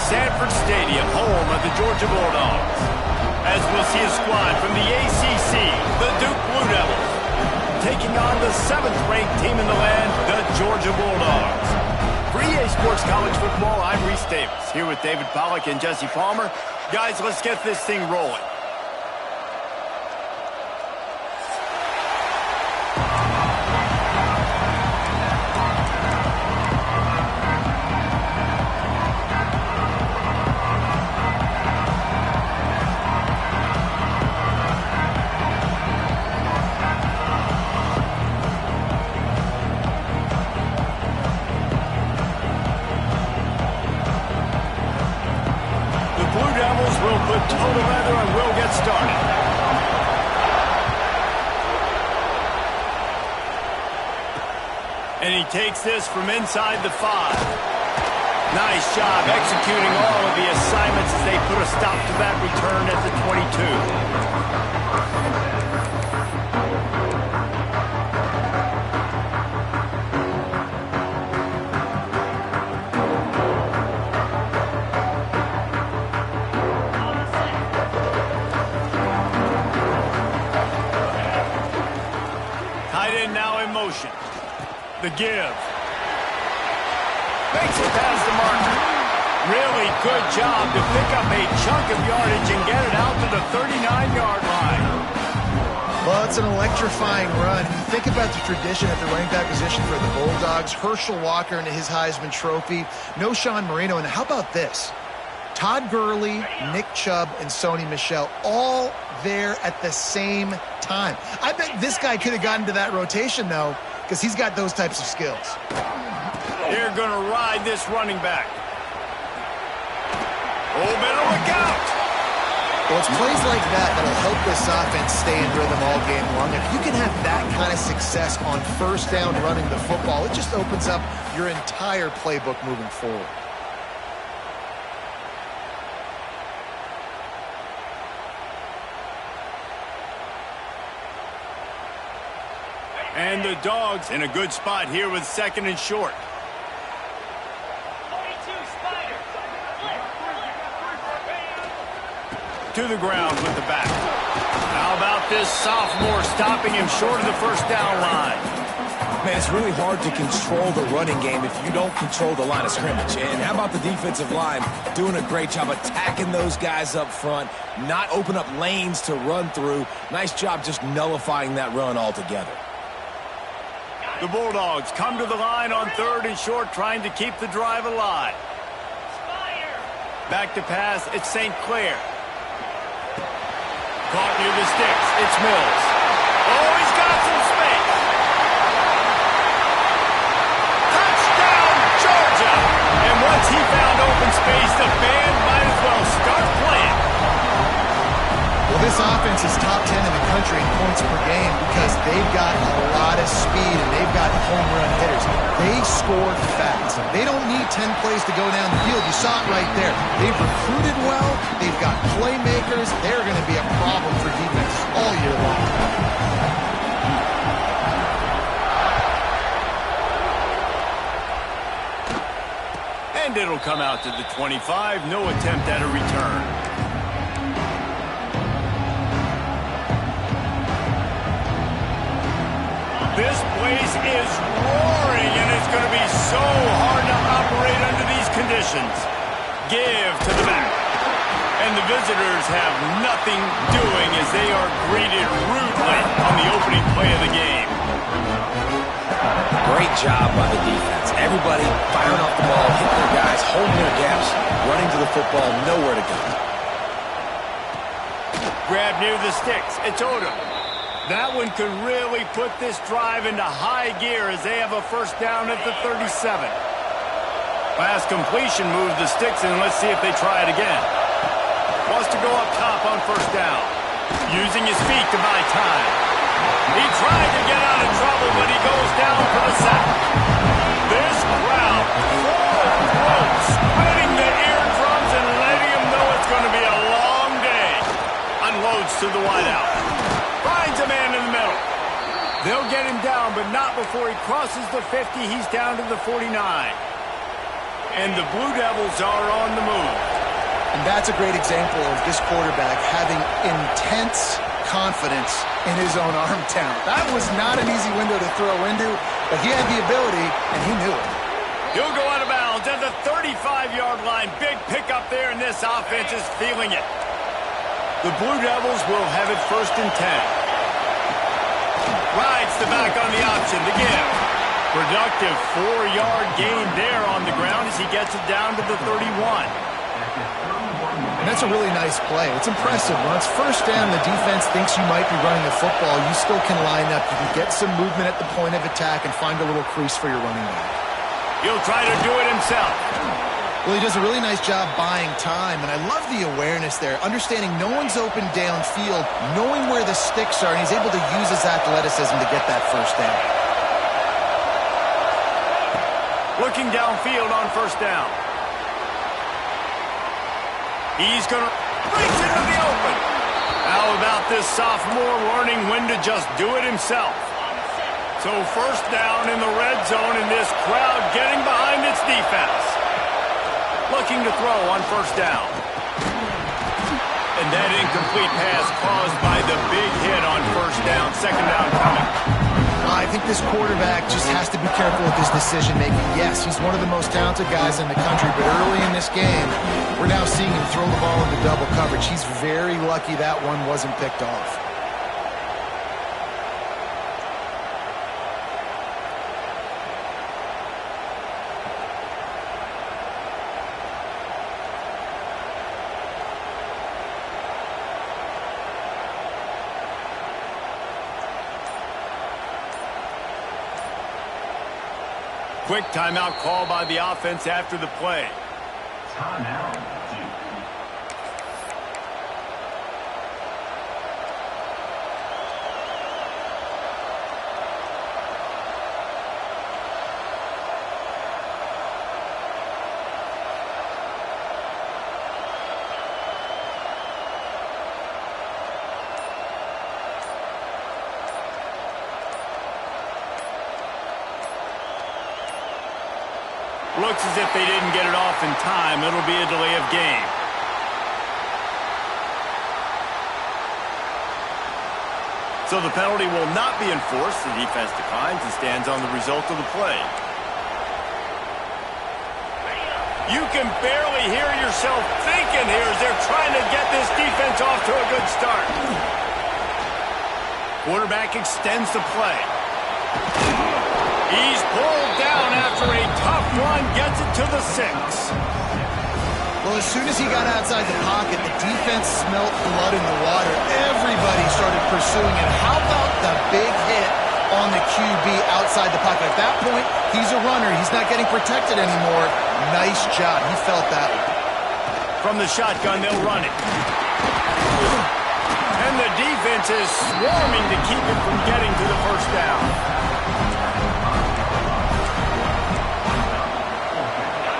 Sanford Stadium, home of the Georgia Bulldogs. As we'll see a squad from the ACC, the Duke Blue Devils, taking on the 7th-ranked team in the land, the Georgia Bulldogs. For EA Sports College Football, I'm Reese Davis, here with David Pollack and Jesse Palmer. Guys, let's get this thing rolling. Total leather and we'll get started. And he takes this from inside the 5. Nice job executing all of the assignments as they put a stop to that return at the 22. The give. Makes it past the marker. Really good job to pick up a chunk of yardage and get it out to the 39-yard line. Well, it's an electrifying run. You think about the tradition at the running back position for the Bulldogs. Herschel Walker and his Heisman Trophy. No Sean Marino. And how about this? Todd Gurley, Nick Chubb, and Sony Michel all there at the same time. I bet this guy could have gotten to that rotation, though, because he's got those types of skills. They're going to ride this running back. Oh, better look out. Well, it's plays like that that'll help this offense stay in rhythm all game long. If you can have that kind of success on first down running the football, it just opens up your entire playbook moving forward. And the Dogs in a good spot here with 2nd and short. To the ground with the back. How about this sophomore stopping him short of the first down line? Man, it's really hard to control the running game if you don't control the line of scrimmage. And how about the defensive line doing a great job attacking those guys up front, not open up lanes to run through. Nice job just nullifying that run altogether. The Bulldogs come to the line on 3rd and short, trying to keep the drive alive. Back to pass, it's St. Clair. Caught near the sticks, it's Mills. Oh, he's got some space. Touchdown, Georgia! And once he found open space, the band might as well start playing. Well, this offense is top 10 in the country in points per game because they've got a lot of speed and they've got home run hitters. They score fast. They don't need 10 plays to go down the field. You saw it right there. They've recruited well. They've got playmakers. They're going to be a problem for defense all year long. And it'll come out to the 25. No attempt at a return. This place is roaring, and it's going to be so hard to operate under these conditions. Give to the back. And the visitors have nothing doing as they are greeted rudely on the opening play of the game. Great job by the defense. Everybody firing off the ball, hitting their guys, holding their gaps, running to the football, nowhere to go. Grab near the sticks. It's Odom. That one could really put this drive into high gear as they have a first down at the 37. Pass completion moves the sticks, and let's see if they try it again. Wants to go up top on first down. Using his feet to buy time. He tried to get out of trouble, but he goes down for the sack. This crowd, full throat, splitting the eardrums and letting him know it's going to be a long day. Unloads to the wideout. Finds a man in the middle. They'll get him down, but not before he crosses the 50. He's down to the 49. And the Blue Devils are on the move. And that's a great example of this quarterback having intense confidence in his own arm talent. That was not an easy window to throw into, but he had the ability, and he knew it. He'll go out of bounds at the 35-yard line. Big pickup there, and this offense is feeling it. The Blue Devils will have it 1st and 10. Rides the back on the option to give. Productive 4-yard gain there on the ground as he gets it down to the 31. And that's a really nice play. It's impressive. When it's 1st down, the defense thinks you might be running the football. You still can line up. You can get some movement at the point of attack and find a little crease for your running back. He'll try to do it himself. Well, he does a really nice job buying time, and I love the awareness there, understanding no one's open downfield, knowing where the sticks are, and he's able to use his athleticism to get that 1st down. Looking downfield on 1st down. He's going to reach into the open. How about this sophomore learning when to just do it himself? So 1st down in the red zone, and this crowd getting behind its defense. Looking to throw on 1st down. And that incomplete pass caused by the big hit on 1st down. 2nd down coming. I think this quarterback just has to be careful with his decision-making. Yes, he's one of the most talented guys in the country, but early in this game, we're now seeing him throw the ball into double coverage. He's very lucky that one wasn't picked off. Quick timeout call by the offense after the play. Timeout, Duke. Looks as if they didn't get it off in time. It'll be a delay of game. So the penalty will not be enforced. The defense declines and stands on the result of the play. You can barely hear yourself thinking here as they're trying to get this defense off to a good start. Quarterback extends the play. He's pulled down after a tough run, gets it to the 6. Well, as soon as he got outside the pocket, the defense smelt blood in the water. Everybody started pursuing it. How about the big hit on the QB outside the pocket? At that point, he's a runner. He's not getting protected anymore. Nice job. He felt that one. From the shotgun, they'll run it. And the defense is swarming to keep it from getting to the 1st down.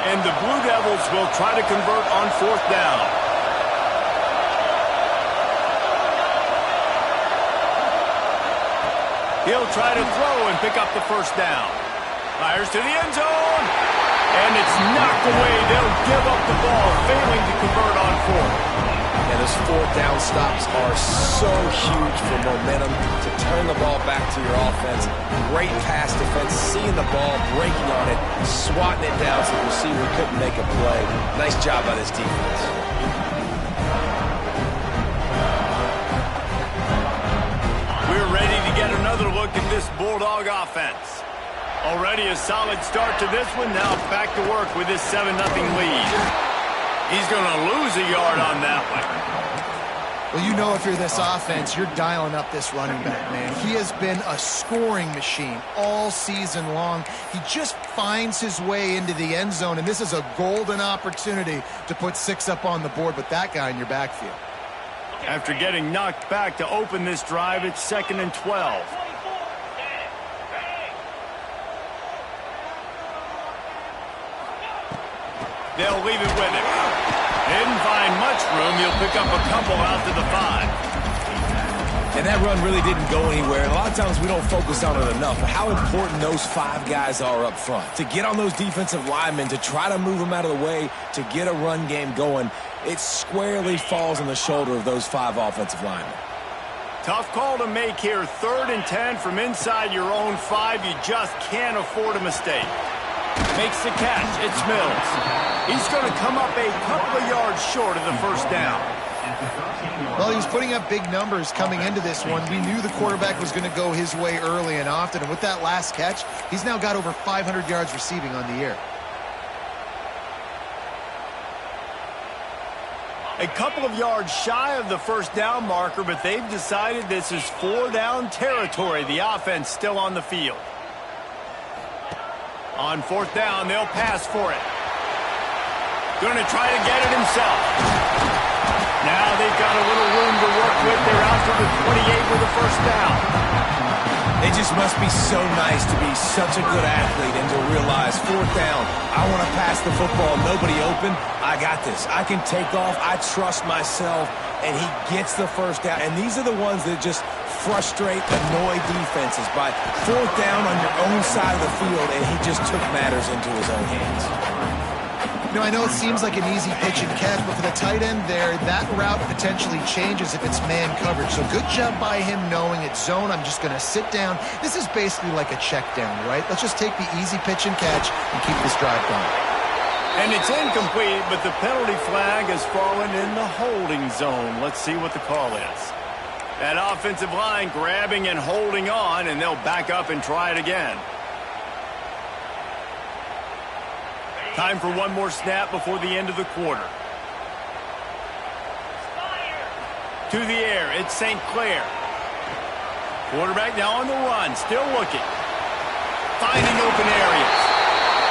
And the Blue Devils will try to convert on 4th down. He'll try to throw and pick up the 1st down. Fires to the end zone. And it's knocked away. They'll give up the ball, failing to convert on 4th. Yeah, those 4th down stops are so huge for momentum to turn the ball back to your offense. Great pass defense, seeing the ball, breaking on it, swatting it down so the receiver couldn't make a play. Nice job by this defense. We're ready to get another look at this Bulldog offense. Already a solid start to this one. Now back to work with this 7-0 lead. He's going to lose a yard on that one. Well, you know if you're this offense, you're dialing up this running back, man. He has been a scoring machine all season long. He just finds his way into the end zone, and this is a golden opportunity to put 6 up on the board with that guy in your backfield. After getting knocked back to open this drive, it's 2nd and 12. They'll leave it with him. Didn't find much room. He'll pick up a couple out to the 5. And that run really didn't go anywhere. And a lot of times we don't focus on it enough, but how important those 5 guys are up front. To get on those defensive linemen, to try to move them out of the way, to get a run game going, it squarely falls on the shoulder of those 5 offensive linemen. Tough call to make here. 3rd and 10 from inside your own 5. You just can't afford a mistake. Makes the catch. It's Mills. He's going to come up a couple of yards short of the first down. Well, he was putting up big numbers coming into this one. We knew the quarterback was going to go his way early and often. And with that last catch, he's now got over 500 yards receiving on the year. A couple of yards shy of the first down marker, but they've decided this is 4-down territory. The offense still on the field. On 4th down, they'll pass for it. Going to try to get it himself. Now they've got a little room to work with. They're out to the 28 with the first down. It just must be so nice to be such a good athlete and to realize 4th down, I want to pass the football, nobody open, I got this. I can take off, I trust myself, and he gets the first down. And these are the ones that just frustrate, annoy defenses by 4th down on your own side of the field, and he just took matters into his own hands. You know, I know it seems like an easy pitch and catch, but for the tight end there, that route potentially changes if it's man coverage. So good job by him knowing it's zone. I'm just going to sit down. This is basically like a check down, right? Let's just take the easy pitch and catch and keep this drive going. And it's incomplete, but the penalty flag has fallen in the holding zone. Let's see what the call is. That offensive line grabbing and holding on, and they'll back up and try it again. Time for one more snap before the end of the quarter. To the air, it's St. Clair. Quarterback now on the run, still looking. Finding open areas.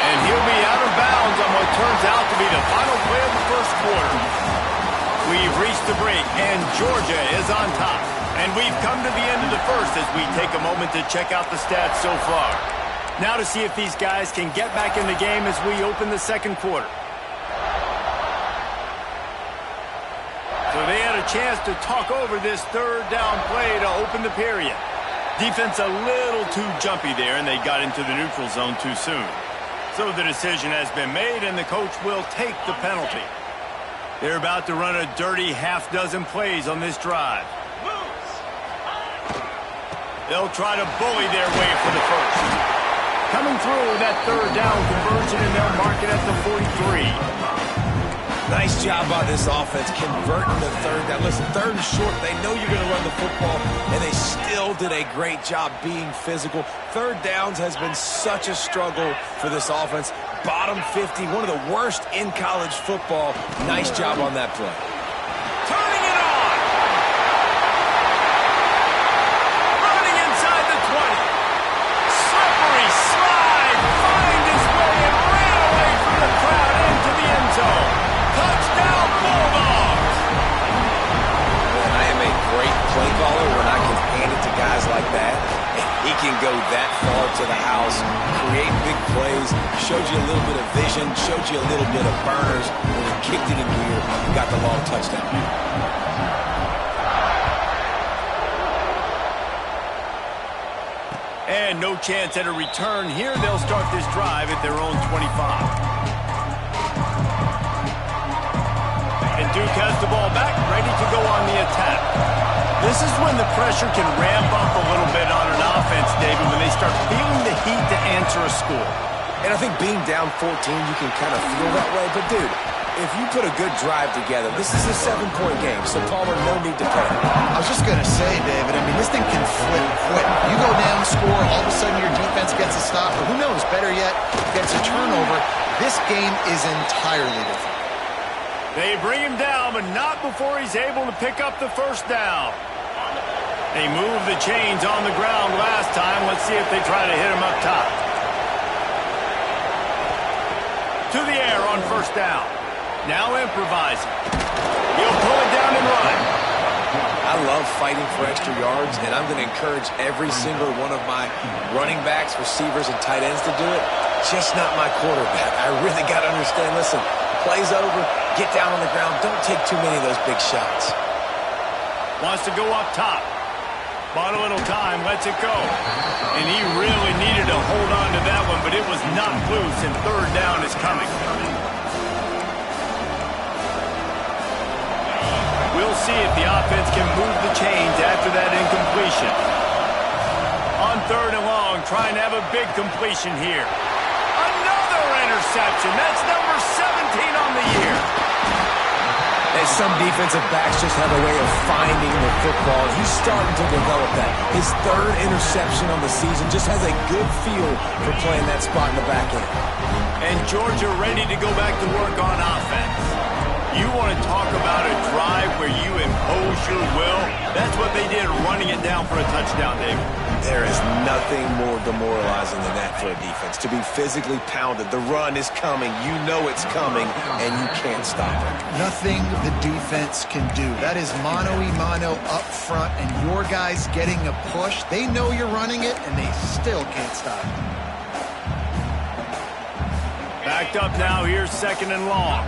And he'll be out of bounds on what turns out to be the final play of the first quarter. We've reached the break, and Georgia is on top. And we've come to the end of the first as we take a moment to check out the stats so far. Now to see if these guys can get back in the game as we open the second quarter. So they had a chance to talk over this 3rd down play to open the period. Defense a little too jumpy there, and they got into the neutral zone too soon. So the decision has been made, and the coach will take the penalty. They're about to run a dirty half-dozen plays on this drive. They'll try to bully their way for the first. Coming through that 3rd down conversion, and they'll mark it at the 43. Nice job by this offense converting the 3rd down. Listen, 3rd and short, they know you're going to run the football, and they still did a great job being physical. 3rd downs has been such a struggle for this offense. Bottom 50, one of the worst in college football. Nice job on that play. Turning it on! Running inside the 20. Slippery slide, find his way and ran away from the crowd into the end zone. Touchdown, Bulldogs! I am a great play caller when I can hand it to guys like that. He can go that far to the house, create big plays, showed you a little bit of vision, showed you a little bit of burners. When he kicked it in gear, he got the long touchdown. And no chance at a return here. They'll start this drive at their own 25. And Duke has the ball back, ready to go on the attack. This is when the pressure can ramp up a little bit on an offense, David, when they start feeling the heat to answer a score. And I think being down 14, you can kind of feel that way. But, dude, if you put a good drive together, this is a 7-point game, so Palmer, no need to panic. I was just going to say, David, I mean, this thing can flip quick. You go down, score, all of a sudden your defense gets a stop, or who knows, better yet, gets a turnover. This game is entirely different. They bring him down, but not before he's able to pick up the first down. They moved the chains on the ground last time. Let's see if they try to hit him up top. To the air on first down. Now improvising. He'll pull it down and run. I love fighting for extra yards, and I'm going to encourage every single one of my running backs, receivers, and tight ends to do it. Just not my quarterback. I really got to understand, listen, play's over, get down on the ground, don't take too many of those big shots. Wants to go up top. Bought a little time, lets it go. And he really needed to hold on to that one, but it was knocked loose, and third down is coming. We'll see if the offense can move the chains after that incompletion. On third and long, trying to have a big completion here. Another interception. That's number 17 on the year. And some defensive backs just have a way of finding the football. He's starting to develop that. His third interception on the season just has a good feel for playing that spot in the back end. And Georgia ready to go back to work on offense. You want to talk about a drive where you impose your will? That's what they did, running it down for a touchdown, David. There is nothing more demoralizing than that for a defense. To be physically pounded, the run is coming, you know it's coming, and you can't stop it. Nothing the defense can do. That is mano-a-mano up front, and your guys getting a push. They know you're running it, and they still can't stop it. Backed up now, here's second and long.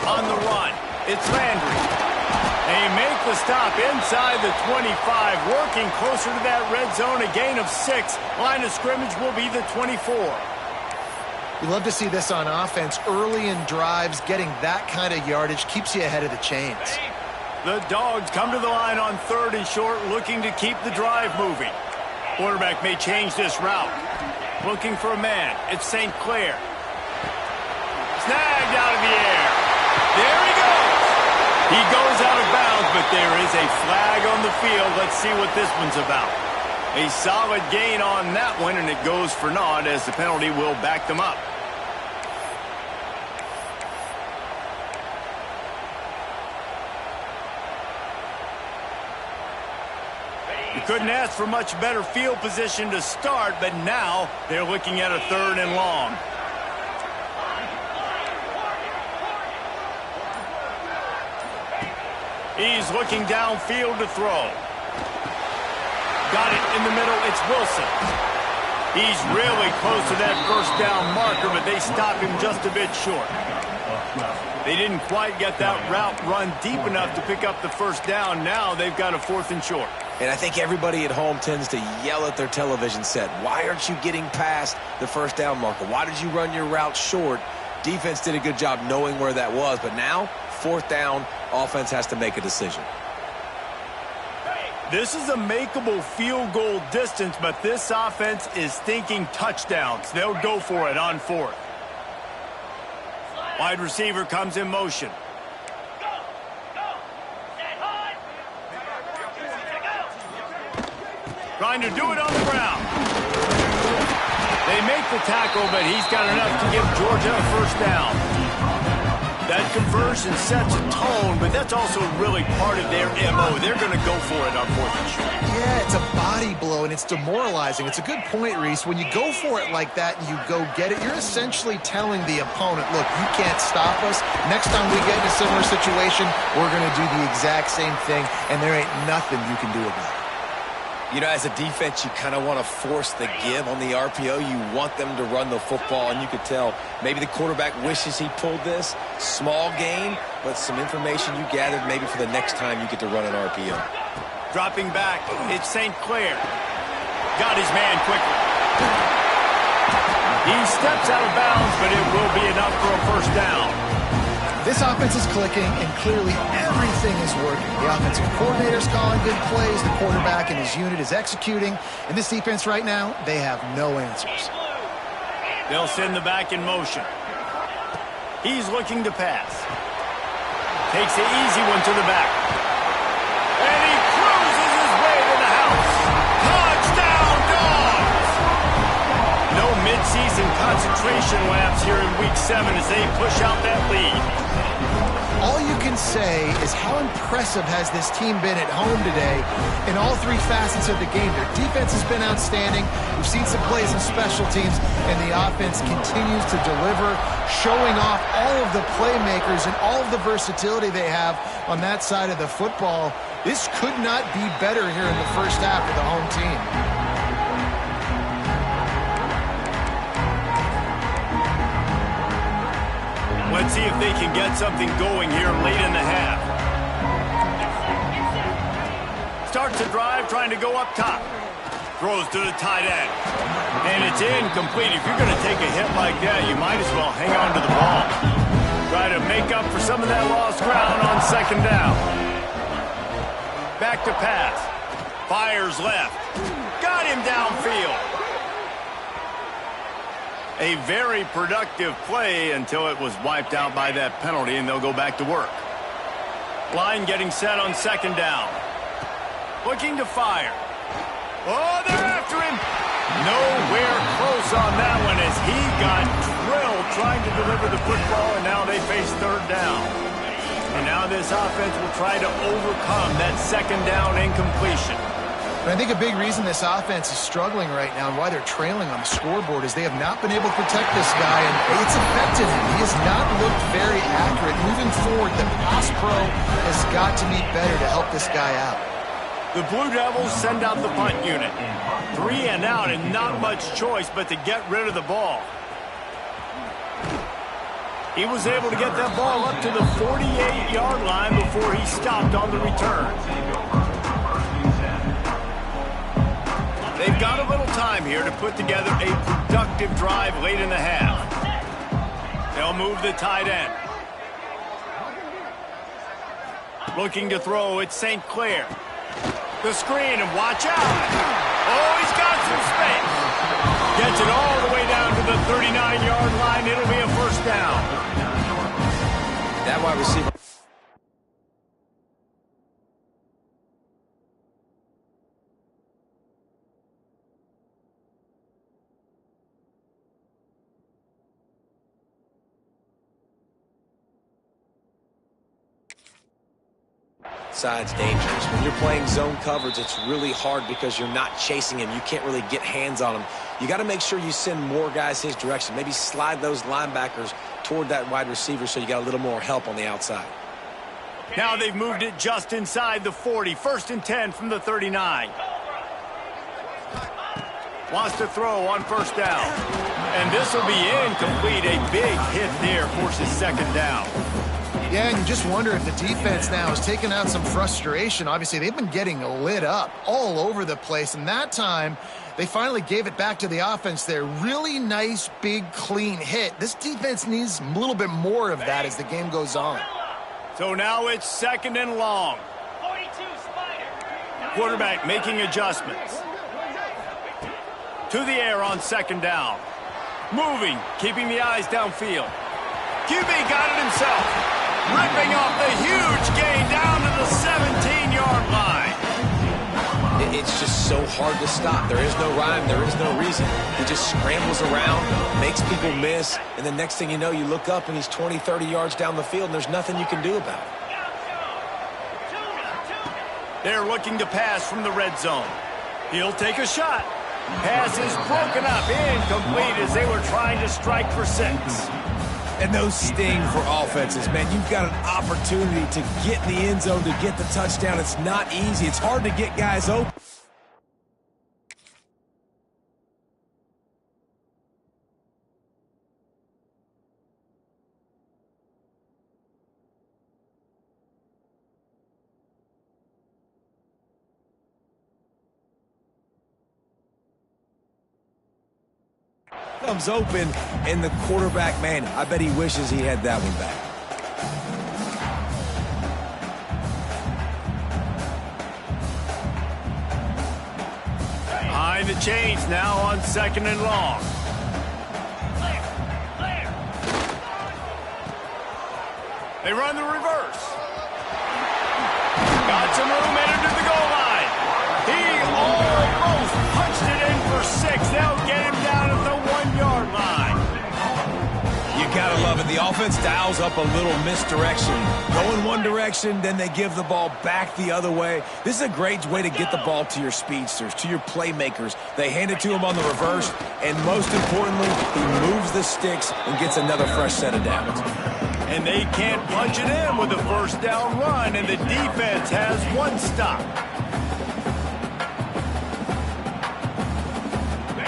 On the run, it's Landry. They make the stop inside the 25, working closer to that red zone, a gain of 6. Line of scrimmage will be the 24. You love to see this on offense. Early in drives, getting that kind of yardage keeps you ahead of the chains. The Dogs come to the line on third and short, looking to keep the drive moving. Quarterback may change this route. Looking for a man. It's St. Clair. Snagged out of the air. There he goes. He goes out of bounds, but there is a flag on the field. Let's see what this one's about. A solid gain on that one, and it goes for naught as the penalty will back them up. You couldn't ask for much better field position to start, but now they're looking at a third and long. He's looking downfield to throw. Got it in the middle. It's Wilson. He's really close to that first down marker, but they stop him just a bit short. They didn't quite get that route run deep enough to pick up the first down. Now they've got a fourth and short. And I think everybody at home tends to yell at their television set. Why aren't you getting past the first down marker? Why did you run your route short? Defense did a good job knowing where that was, but now, fourth down, offense has to make a decision. This is a makeable field goal distance, but this offense is thinking touchdowns. They'll go for it on fourth. Wide receiver comes in motion. Trying to do it on the ground. They make the tackle, but he's got enough to give Georgia a first down. That conversion sets a tone, but that's also really part of their MO. They're going to go for it on fourth and short. Yeah, it's a body blow, and it's demoralizing. It's a good point, Reese. When you go for it like that and you go get it, you're essentially telling the opponent, look, you can't stop us. Next time we get in a similar situation, we're going to do the exact same thing, and there ain't nothing you can do about it. You know, as a defense, you kind of want to force the give on the RPO. You want them to run the football, and you could tell maybe the quarterback wishes he pulled this. Small gain, but some information you gathered maybe for the next time you get to run an RPO. Dropping back, it's St. Clair. Got his man quickly. He steps out of bounds, but it will be enough for a first down. This offense is clicking, and clearly everything is working. The offensive coordinator's calling good plays. The quarterback and his unit is executing. And this defense right now, they have no answers. They'll send the back in motion. He's looking to pass. Takes the easy one to the back. And he cruises his way to the house. Touchdown, Dogs! No midseason concentration laps here in Week 7 as they push out that lead. All you can say is how impressive has this team been at home today in all three facets of the game. Their defense has been outstanding. We've seen some plays in special teams, and the offense continues to deliver, showing off all of the playmakers and all of the versatility they have on that side of the football. This could not be better here in the first half of the home team. Let's see if they can get something going here late in the half. Starts to drive, trying to go up top. Throws to the tight end. And it's incomplete. If you're going to take a hit like that, you might as well hang on to the ball. Try to make up for some of that lost ground on second down. Back to pass. Fires left. Got him downfield. A very productive play until it was wiped out by that penalty, and they'll go back to work. Line getting set on second down. Looking to fire. Oh, they're after him. Nowhere close on that one as he got drilled trying to deliver the football, and now they face third down. And now this offense will try to overcome that second down incompletion. And I think a big reason this offense is struggling right now and why they're trailing on the scoreboard is they have not been able to protect this guy, and it's affected him. He has not looked very accurate. Moving forward, the pass pro has got to be better to help this guy out. The Blue Devils send out the punt unit. 3 and out and not much choice but to get rid of the ball. He was able to get that ball up to the 48-yard line before he stopped on the return. They've got a little time here to put together a productive drive late in the half. They'll move the tight end. Looking to throw, it's St. Clair. The screen, and watch out. Oh, he's got some space. Gets it all the way down to the 39-yard line. It'll be a first down. That wide receiver. Side's dangerous. When you're playing zone coverage, it's really hard because you're not chasing him. You can't really get hands on him. You got to make sure you send more guys his direction. Maybe slide those linebackers toward that wide receiver so you got a little more help on the outside. Now they've moved it just inside the 40. 1st and 10 from the 39. Wants to throw on first down. And this will be incomplete. A big hit there forces second down. Yeah, and you just wonder if the defense now has taken out some frustration. Obviously, they've been getting lit up all over the place, and that time they finally gave it back to the offense there. Really nice, big, clean hit. This defense needs a little bit more of that as the game goes on. So now it's second and long. Quarterback making adjustments. To the air on second down. Moving, keeping the eyes downfield. QB got it himself. Ripping off the huge gain down to the 17-yard line. It's just so hard to stop. There is no rhyme. There is no reason. He just scrambles around, makes people miss, and the next thing you know, you look up and he's 20, 30 yards down the field, and there's nothing you can do about it. They're looking to pass from the red zone. He'll take a shot. Pass is broken up, incomplete as they were trying to strike for 6. And those sting for offenses, man. You've got an opportunity to get in the end zone, to get the touchdown. It's not easy. It's hard to get guys open. Comes open, and the quarterback, man, I bet he wishes he had that one back. Behind the chains now on second and long. They run the reverse. Got some room, entered to the goal line. He almost punched it in for 6. They'll get him down at the 1-yard line. You gotta love it. The offense dials up a little misdirection. Go in one direction, then they give the ball back the other way. This is a great way to get the ball to your speedsters, to your playmakers. They hand it to him on the reverse, and most importantly, he moves the sticks and gets another fresh set of downs. And they can't punch it in with a first down run, and the defense has one stop.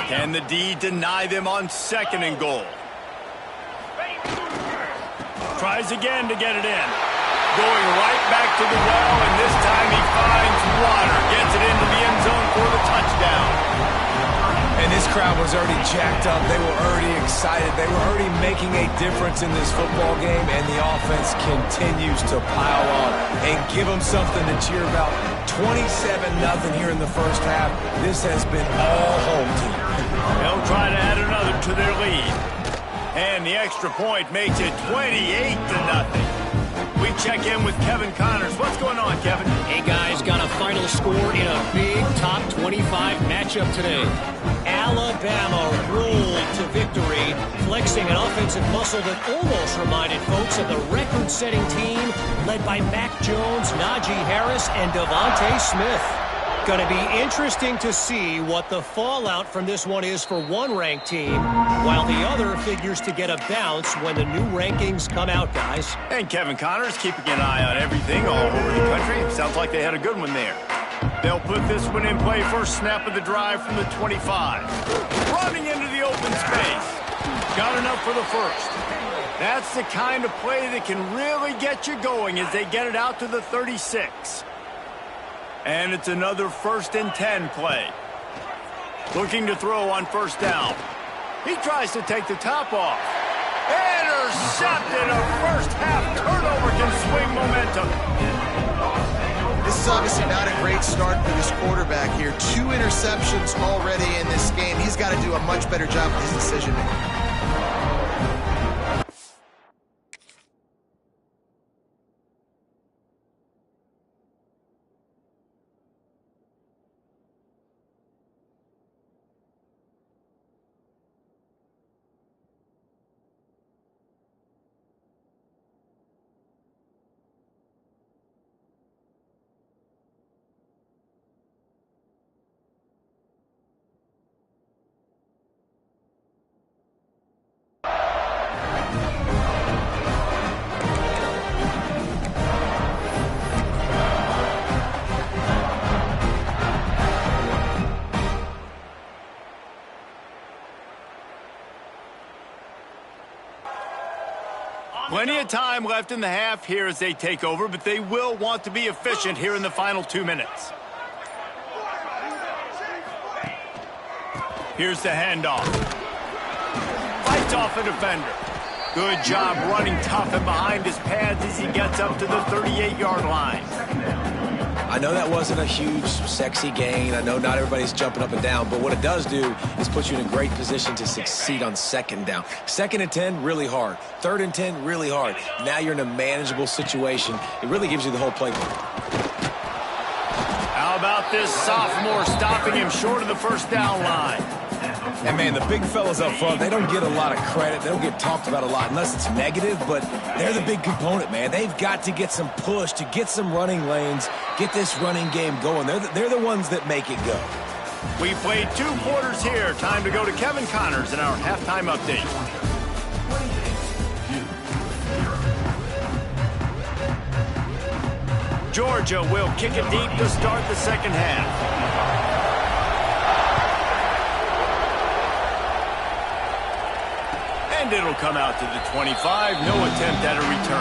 Can the D deny them on second and goal? Tries again to get it in. Going right back to the well, and this time he finds water. Gets it into the end zone for the touchdown. And this crowd was already jacked up. They were already excited. They were already making a difference in this football game, and the offense continues to pile on and give them something to cheer about. 27-0 here in the first half. This has been all home team. They'll try to add another to their lead. And the extra point makes it 28-0. We check in with Kevin Connors. What's going on, Kevin? Hey, guys, got a final score in a big top 25 matchup today. Alabama rolled to victory, flexing an offensive muscle that almost reminded folks of the record-setting team led by Mac Jones, Najee Harris, and Devontae Smith. Going to be interesting to see what the fallout from this one is for one ranked team, while the other figures to get a bounce when the new rankings come out, guys. And Kevin Connors keeping an eye on everything all over the country. Sounds like they had a good one there. They'll put this one in play first snap of the drive from the 25. Running into the open space. Got enough for the first. That's the kind of play that can really get you going as they get it out to the 36. And it's another 1st and 10 play. Looking to throw on first down. He tries to take the top off. Intercepted. A first half turnover can swing momentum. This is obviously not a great start for this quarterback here. 2 interceptions already in this game. He's got to do a much better job with his decision-making. Plenty of time left in the half here as they take over, but they will want to be efficient here in the final 2 minutes. Here's the handoff. Fights off a defender. Good job running tough and behind his pads as he gets up to the 38-yard line. I know that wasn't a huge, sexy gain. I know not everybody's jumping up and down, but what it does do is put you in a great position to succeed on 2nd down. 2nd and 10, really hard. 3rd and 10, really hard. Now you're in a manageable situation. It really gives you the whole playbook. How about this sophomore stopping him short of the first down line? And, man, the big fellas up front, they don't get a lot of credit. They don't get talked about a lot unless it's negative, but they're the big component, man. They've got to get some push to get some running lanes, get this running game going. They're the ones that make it go. We played 2 quarters here. Time to go to Kevin Connors in our halftime update. Georgia will kick it deep to start the second half. And it'll come out to the 25. No attempt at a return.